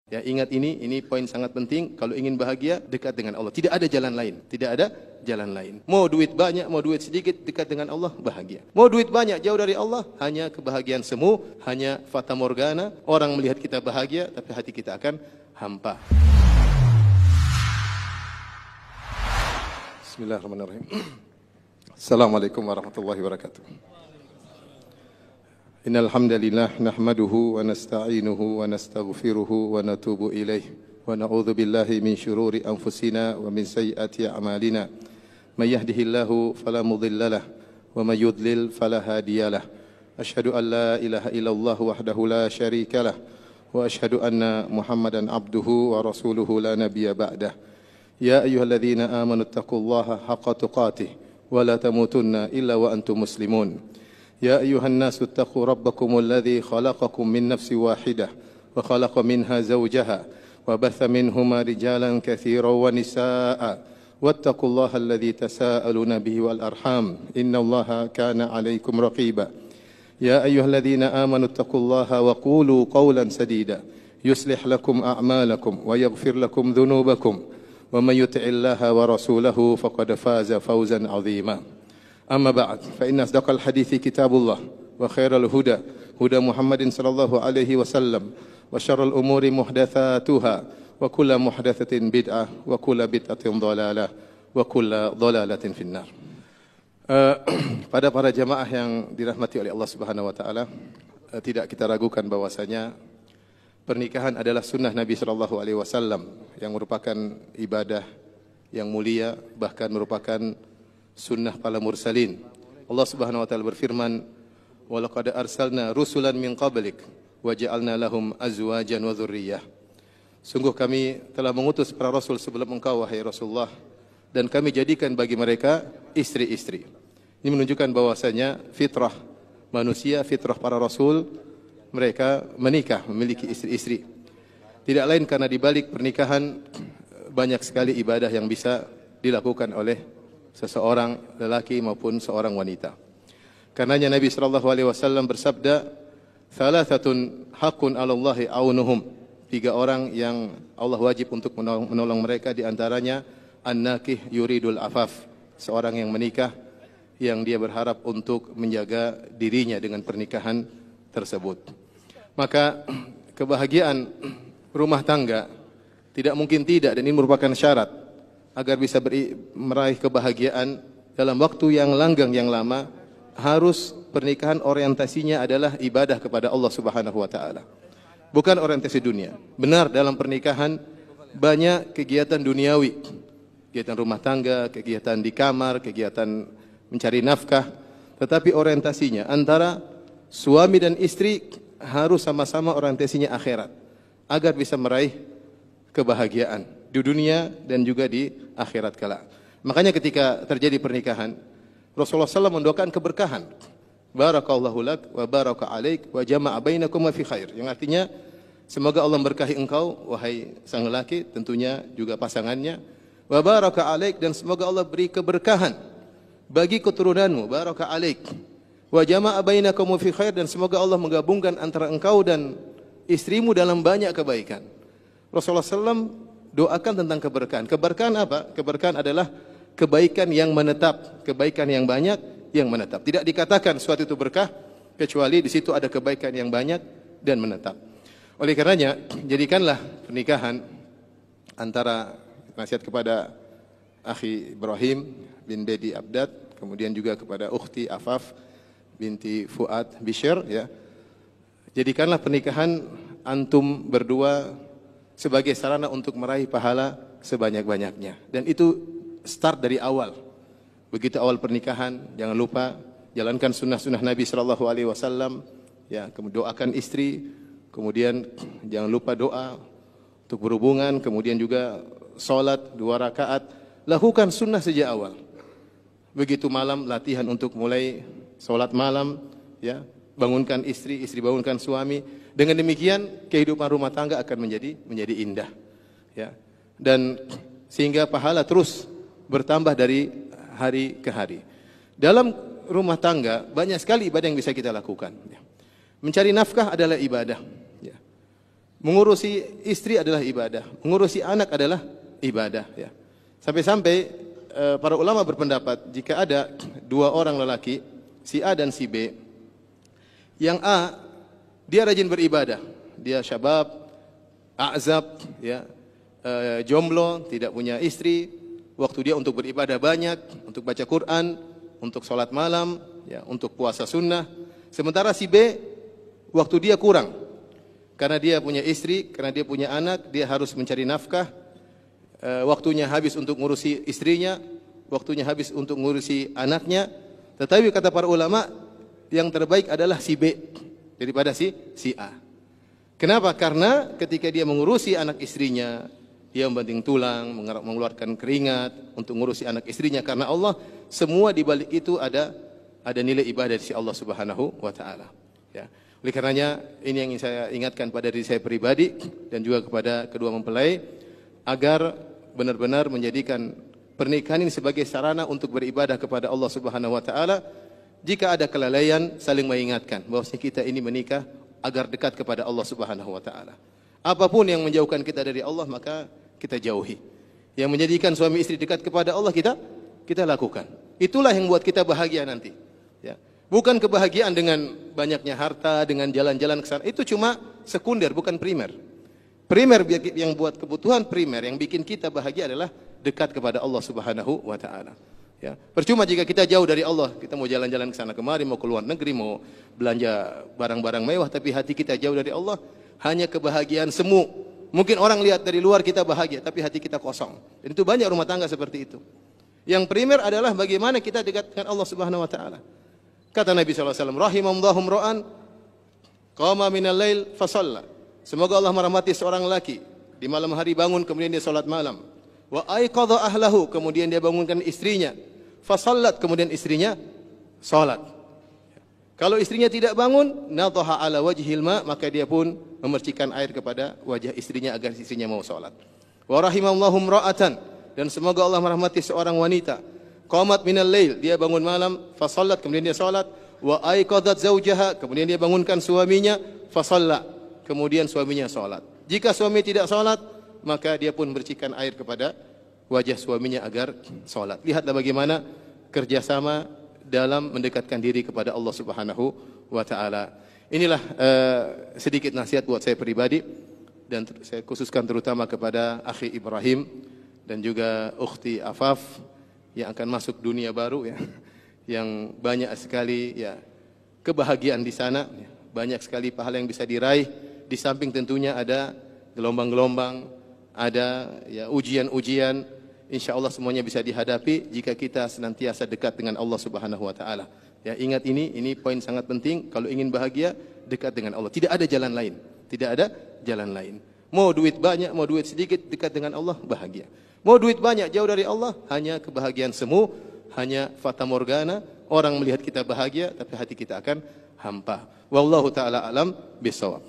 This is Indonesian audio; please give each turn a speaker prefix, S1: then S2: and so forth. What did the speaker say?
S1: Ya, ingat ini poin sangat penting. Kalau ingin bahagia, dekat dengan Allah. Tidak ada jalan lain. Tidak ada jalan lain. Mau duit banyak, mau duit sedikit, dekat dengan Allah, bahagia. Mau duit banyak, jauh dari Allah, hanya kebahagiaan semu, hanya fata morgana. Orang melihat kita bahagia, tapi hati kita akan hampa. Bismillahirrahmanirrahim. Assalamualaikum warahmatullahi wabarakatuh. Innal hamdalillah nahmaduhu wa nasta'inuhu wa nastaghfiruhu wa natubu ilaih wa na'udzu billahi min shururi anfusina wa min sayyiati a'malina may yahdihillahu fala mudhillalah wa may yudlil fala hadiyalah asyhadu an la ilaha illallah wahdahu la syarikalah wa asyhadu anna muhammadan abduhu wa rasuluhu la nabiyya ba'dah ya ayyuhalladzina amanu taqullaha haqqa tuqatih wa la tamutunna illa wa antum muslimun. يا أيها الناس اتقوا ربكم الذي خلقكم من نفس واحدة وخلق منها زوجها وبث منهما رجالا كثيرا ونساء واتقوا الله الذي تساءلون به والأرحام إن الله كان عليكم رقيبا يا أيها الذين آمنوا اتقوا الله وقولوا قولا سديدا يصلح لكم أعمالكم ويغفر لكم ذنوبكم ومن يطع الله ورسوله فقد فاز فوزا عظيما أما بعد فإن أصدق الحديث كتاب الله وخير الهدى هدى محمد صلى الله عليه وسلم وشر الأمور محدثاتها وكل محدثة بدعة وكل بدعة ضلالة وكل ضلالة في النار. Pada para jamaah yang dirahmati oleh Allah Subhanahu wa taala, tidak kita ragukan bahwasanya pernikahan adalah sunnah Nabi sallallahu alaihi wasallam yang merupakan ibadah yang mulia, bahkan merupakan sunnah para mursalin. Allah Subhanahu wa taala berfirman, "Wa laqad arsalna rusulan min qablik wa ja'alna lahum azwajan wa dzurriyyah." Sungguh kami telah mengutus para rasul sebelum engkau wahai Rasulullah dan kami jadikan bagi mereka istri-istri. Ini menunjukkan bahwasanya fitrah manusia, fitrah para rasul, mereka menikah, memiliki istri-istri. Tidak lain karena di balik pernikahan banyak sekali ibadah yang bisa dilakukan oleh seseorang lelaki maupun seorang wanita. Karenanya Nabi sallallahu alaihi wasallam bersabda, "Thalathatun haqqun 'alallahi aunuhum." 3 orang yang Allah wajib untuk menolong mereka, di antaranya an-nakih yuridul afaf, seorang yang menikah yang dia berharap untuk menjaga dirinya dengan pernikahan tersebut. Maka kebahagiaan rumah tangga tidak mungkin tidak, dan ini merupakan syarat agar bisa meraih kebahagiaan dalam waktu yang langgeng yang lama, harus pernikahan orientasinya adalah ibadah kepada Allah Subhanahu wa taala. Bukan orientasi dunia. Benar dalam pernikahan banyak kegiatan duniawi, kegiatan rumah tangga, kegiatan di kamar, kegiatan mencari nafkah, tetapi orientasinya antara suami dan istri harus sama-sama orientasinya akhirat agar bisa meraih kebahagiaan di dunia dan juga di akhirat kelak. Makanya ketika terjadi pernikahan, Rasulullah SAW mendoakan keberkahan. Barakallahu lak wa baraka alaik wa jama'a bainakuma fi khair. Yang artinya semoga Allah memberkahi engkau wahai sang lelaki, tentunya juga pasangannya. Wa baraka alaik, dan semoga Allah beri keberkahan bagi keturunanmu. Baraka alaik. Wa jama'a bainakuma fi khair, dan semoga Allah menggabungkan antara engkau dan istrimu dalam banyak kebaikan. Rasulullah SAW doakan tentang keberkahan. Keberkahan apa? Keberkahan adalah kebaikan yang menetap, kebaikan yang banyak yang menetap. Tidak dikatakan suatu itu berkah kecuali di situ ada kebaikan yang banyak dan menetap. Oleh karenanya, jadikanlah pernikahan antara, nasihat kepada akhi Ibrahim bin Bedi Abdad, kemudian juga kepada ukhti Afaf binti Fuad Bishr, ya. Jadikanlah pernikahan antum berdua sebagai sarana untuk meraih pahala sebanyak-banyaknya. Dan itu start dari awal. Begitu awal pernikahan, jangan lupa jalankan sunnah-sunnah Nabi sallallahu alaihi wasallam, ya, kemudian doakan istri, kemudian jangan lupa doa untuk berhubungan, kemudian juga salat 2 rakaat. Lakukan sunnah sejak awal. Begitu malam, latihan untuk mulai salat malam, ya. Bangunkan istri, istri bangunkan suami. Dengan demikian kehidupan rumah tangga akan menjadi indah, ya. Dan sehingga pahala terus bertambah dari hari ke hari. Dalam rumah tangga banyak sekali ibadah yang bisa kita lakukan, ya. Mencari nafkah adalah ibadah, ya. Mengurusi istri adalah ibadah, mengurusi anak adalah ibadah, ya. Sampai-sampai para ulama berpendapat jika ada dua orang lelaki, si A dan si B, yang A dia rajin beribadah, dia syabab, a'zab, ya, jomblo, tidak punya istri, waktu dia untuk beribadah banyak, untuk baca Quran, untuk sholat malam, ya, untuk puasa sunnah. Sementara si B waktu dia kurang, karena dia punya istri, karena dia punya anak, dia harus mencari nafkah. Waktunya habis untuk ngurusi istrinya, waktunya habis untuk ngurusi anaknya. Tetapi kata para ulama, yang terbaik adalah si B daripada si A. Kenapa? Karena ketika dia mengurusi anak istrinya, dia membanting tulang, mengeluarkan keringat untuk mengurusi anak istrinya karena Allah. Semua di balik itu ada nilai ibadah di Allah Subhanahu wa taala. Ya. Oleh karenanya ini yang ingin saya ingatkan pada diri saya pribadi dan juga kepada kedua mempelai, agar benar-benar menjadikan pernikahan ini sebagai sarana untuk beribadah kepada Allah Subhanahu wa taala. Jika ada kelalaian, saling mengingatkan bahwasanya kita ini menikah agar dekat kepada Allah Subhanahu wa taala. Apapun yang menjauhkan kita dari Allah, maka kita jauhi. Yang menjadikan suami istri dekat kepada Allah, kita lakukan. Itulah yang buat kita bahagia nanti, ya. Bukan kebahagiaan dengan banyaknya harta, dengan jalan-jalan ke sana. Itu cuma sekunder, bukan primer. Primer yang buat kebutuhan primer yang bikin kita bahagia adalah dekat kepada Allah Subhanahu wa taala. Ya, percuma jika kita jauh dari Allah, kita mau jalan-jalan ke sana kemari, mau keluar negeri, mau belanja barang-barang mewah, tapi hati kita jauh dari Allah, hanya kebahagiaan semu. Mungkin orang lihat dari luar kita bahagia, tapi hati kita kosong. Dan itu banyak rumah tangga seperti itu. Yang primer adalah bagaimana kita dekat dengan Allah Subhanahu wa taala. Kata Nabi SAW, rahimallahu imra'an qama minal lail fasalla. Semoga Allah merahmati seorang laki, di malam hari bangun kemudian dia salat malam. Wa aiqadha ahlahu, kemudian dia bangunkan istrinya. Fasallat, kemudian istrinya salat. Kalau istrinya tidak bangun, nadhaha ala wajhil ma, maka dia pun memercikan air kepada wajah istrinya agar istrinya mau salat. Wa rahimallahu imra'atan, dan semoga Allah merahmati seorang wanita. Qamat minal lail, dia bangun malam, fasallat, kemudian dia salat. Wa aiqadhat zaujaha, kemudian dia bangunkan suaminya, fasalla, kemudian suaminya salat. Jika suami tidak salat, maka dia pun bercikan air kepada wajah suaminya agar salat. Lihatlah bagaimana kerjasama dalam mendekatkan diri kepada Allah Subhanahu wa taala. Inilah sedikit nasihat buat saya pribadi, dan saya khususkan terutama kepada akhi Ibrahim dan juga ukhti Afaf yang akan masuk dunia baru, ya, yang banyak sekali, ya, kebahagiaan di sana, ya, banyak sekali pahala yang bisa diraih. Di samping tentunya ada gelombang-gelombang, ada, ya, ujian-ujian. Insya Allah semuanya bisa dihadapi jika kita senantiasa dekat dengan Allah Subhanahu wa taala. Ya, ingat ini poin sangat penting. Kalau ingin bahagia, dekat dengan Allah. Tidak ada jalan lain. Tidak ada jalan lain. Mau duit banyak, mau duit sedikit, dekat dengan Allah, bahagia. Mau duit banyak, jauh dari Allah, hanya kebahagiaan semu, hanya fata morgana. Orang melihat kita bahagia, tapi hati kita akan hampa. Wallahu ta'ala alam bisawab.